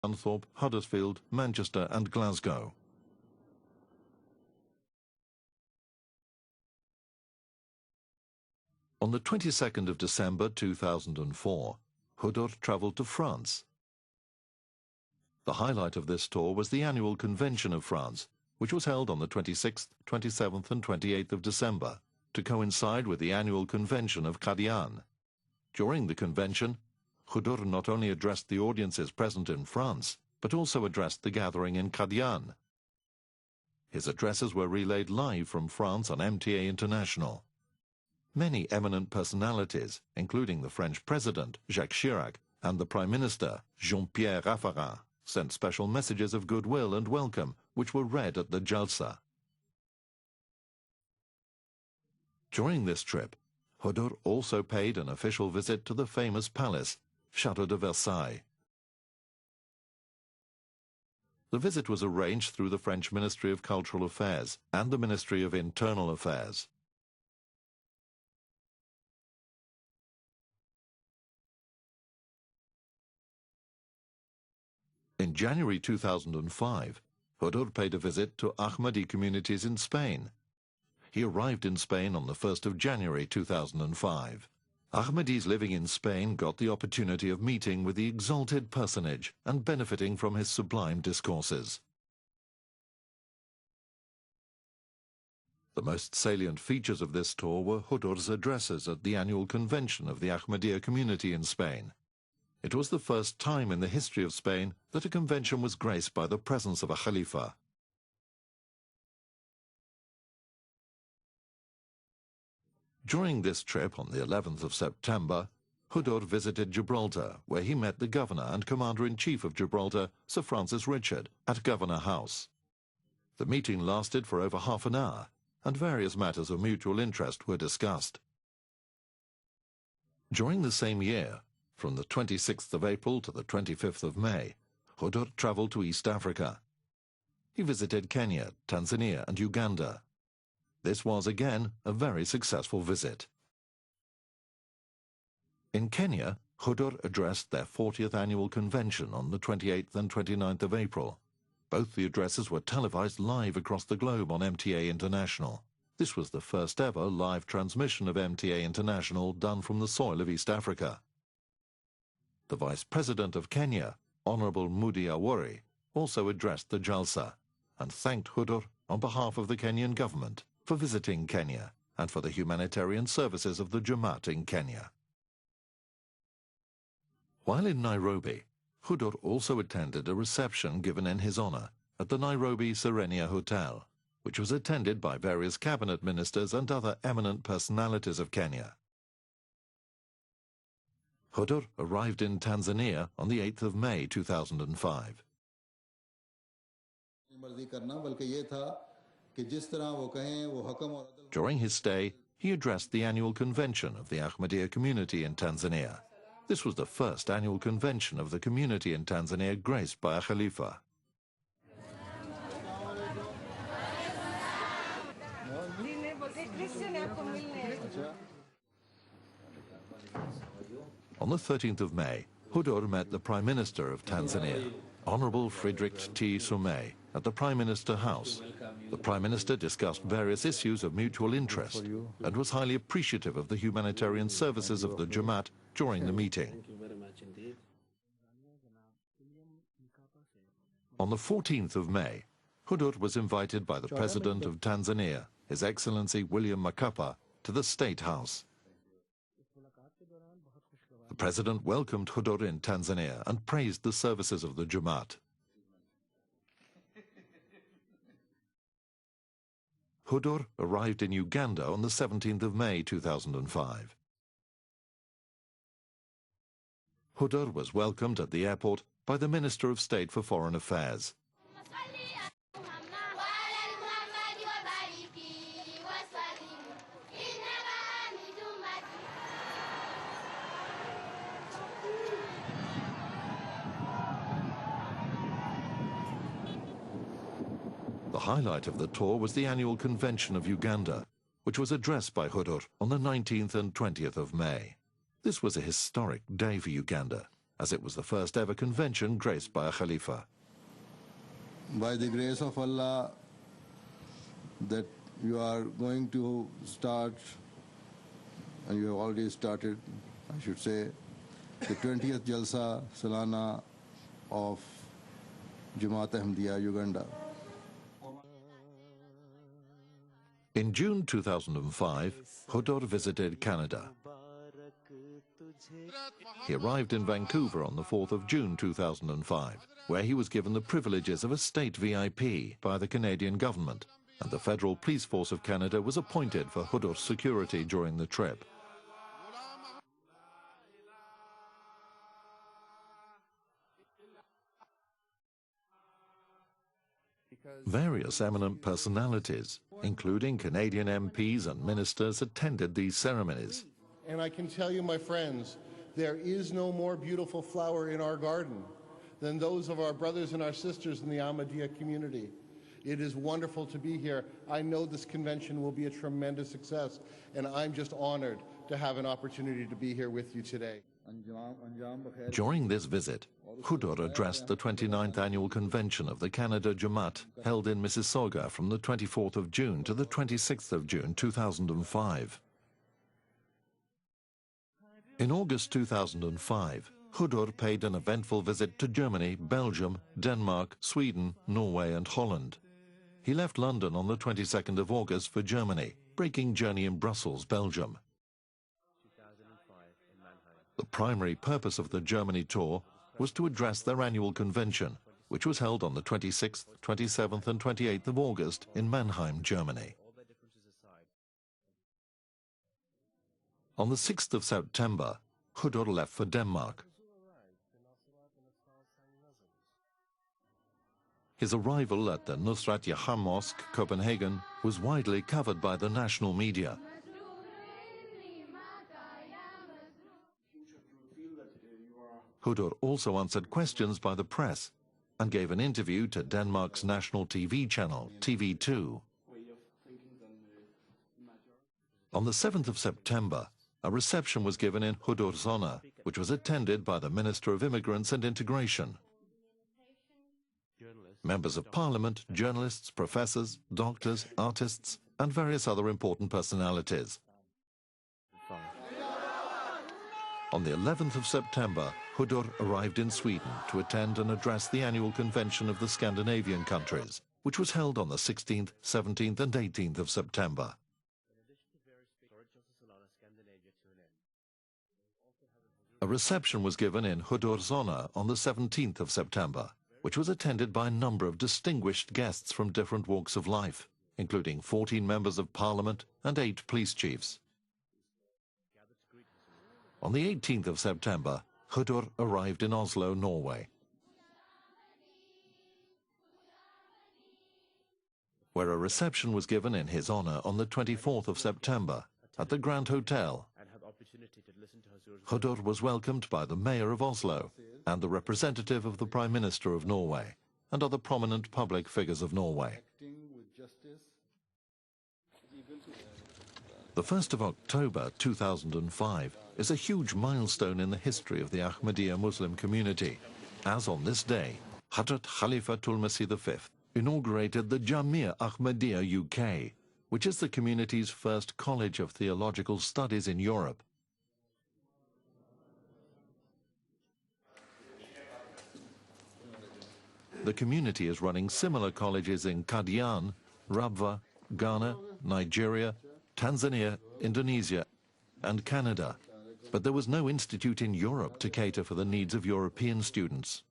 Scunthorpe, Huddersfield, Manchester and Glasgow. On the 22nd of December 2004, Hadhrat travelled to France. The highlight of this tour was the annual convention of France, which was held on the 26th, 27th and 28th of December, to coincide with the annual convention of Qadian. During the convention, Hadhrat not only addressed the audiences present in France, but also addressed the gathering in Qadian. His addresses were relayed live from France on MTA International. Many eminent personalities, including the French President, Jacques Chirac, and the Prime Minister, Jean-Pierre Raffarin, sent special messages of goodwill and welcome, which were read at the Jalsa. During this trip, Hadhrat also paid an official visit to the famous palace, Chateau de Versailles. The visit was arranged through the French Ministry of Cultural Affairs and the Ministry of Internal Affairs. In January 2005, Hadhrat paid a visit to Ahmadi communities in Spain. He arrived in Spain on the 1st of January 2005. Ahmadis living in Spain got the opportunity of meeting with the exalted personage and benefiting from his sublime discourses. The most salient features of this tour were Hadhrat's addresses at the annual convention of the Ahmadiyya community in Spain. It was the first time in the history of Spain that a convention was graced by the presence of a Khalifa. During this trip on the 11th of September, Hadhrat visited Gibraltar, where he met the Governor and Commander-in-Chief of Gibraltar, Sir Francis Richard, at Governor House. The meeting lasted for over half an hour, and various matters of mutual interest were discussed. During the same year, from the 26th of April to the 25th of May, Hadhrat travelled to East Africa. He visited Kenya, Tanzania and Uganda. This was, again, a very successful visit. In Kenya, Hadhrat addressed their 40th annual convention on the 28th and 29th of April. Both the addresses were televised live across the globe on MTA International. This was the first ever live transmission of MTA International done from the soil of East Africa. The Vice President of Kenya, Honourable Mudi Awori, also addressed the Jalsa and thanked Hadhrat on behalf of the Kenyan government for visiting Kenya and for the humanitarian services of the Jamaat in Kenya. While in Nairobi, Hadhrat also attended a reception given in his honour at the Nairobi Serenia Hotel, which was attended by various cabinet ministers and other eminent personalities of Kenya. Hadhrat arrived in Tanzania on the 8th of May 2005. During his stay, he addressed the annual convention of the Ahmadiyya community in Tanzania. This was the first annual convention of the community in Tanzania graced by a Khalifa. On the 13th of May, Hadhrat met the Prime Minister of Tanzania, Honourable Frederick T. Sumay, at the Prime Minister House. The Prime Minister discussed various issues of mutual interest and was highly appreciative of the humanitarian services of the Jamaat during the meeting. On the 14th of May, Hadhrat was invited by the President of Tanzania, His Excellency William Mkapa, to the State House. The President welcomed Hadhrat in Tanzania and praised the services of the Jamaat. Hadhrat arrived in Uganda on the 17th of May 2005. Hadhrat was welcomed at the airport by the Minister of State for Foreign Affairs. The highlight of the tour was the annual convention of Uganda, which was addressed by Hadhrat on the 19th and 20th of May. This was a historic day for Uganda. as it was the first ever convention graced by a Khalifa. By the grace of Allah, that you are going to start, and you have already started, I should say, the 20th Jalsa Salana of Anti-Ahmadiyyat Uganda. In June 2005, Hadhrat visited Canada. He arrived in Vancouver on the 4th of June 2005, where he was given the privileges of a state VIP by the Canadian government, and the Federal Police Force of Canada was appointed for Hadhrat's security during the trip. Various eminent personalities, including Canadian MPs and ministers, attended these ceremonies. And I can tell you, my friends, there is no more beautiful flower in our garden than those of our brothers and our sisters in the Ahmadiyya community. It is wonderful to be here. I know this convention will be a tremendous success, and I'm just honored to have an opportunity to be here with you today. During this visit, Hadhrat addressed the 29th annual convention of the Canada Jamaat held in Mississauga from the 24th of June to the 26th of June 2005. In August 2005, Hadhrat paid an eventful visit to Germany, Belgium, Denmark, Sweden, Norway and Holland. He left London on the 22nd of August for Germany, breaking journey in Brussels, Belgium. The primary purpose of the Germany tour was to address their annual convention, which was held on the 26th, 27th and 28th of August in Mannheim, Germany. On the 6th of September, Hadhrat left for Denmark. His arrival at the Nusrat Yahya Mosque, Copenhagen, was widely covered by the national media. Hadhrat also answered questions by the press and gave an interview to Denmark's national TV channel, TV2. On the 7th of September, a reception was given in Hadhrat's honor, which was attended by the Minister of Immigrants and Integration. Members of Parliament, journalists, professors, doctors, artists, and various other important personalities. On the 11th of September, Hadhrat arrived in Sweden to attend and address the annual convention of the Scandinavian countries, which was held on the 16th, 17th and 18th of September. A reception was given in Hadhrat's honor on the 17th of September, which was attended by a number of distinguished guests from different walks of life, including 14 members of Parliament and 8 police chiefs. On the 18th of September, Hadhrat arrived in Oslo, Norway, where a reception was given in his honor on the 24th of September at the Grand Hotel. Hadhrat was welcomed by the mayor of Oslo and the representative of the Prime Minister of Norway and other prominent public figures of Norway. The 1st of October 2005 is a huge milestone in the history of the Ahmadiyya Muslim community, as on this day, Hadhrat Khalifatul Massih V inaugurated the Jamia Ahmadiyya UK, which is the community's first college of theological studies in Europe. The community is running similar colleges in Qadian, Rabwa, Ghana, Nigeria, Tanzania, Indonesia, and Canada. But there was no institute in Europe to cater for the needs of European students.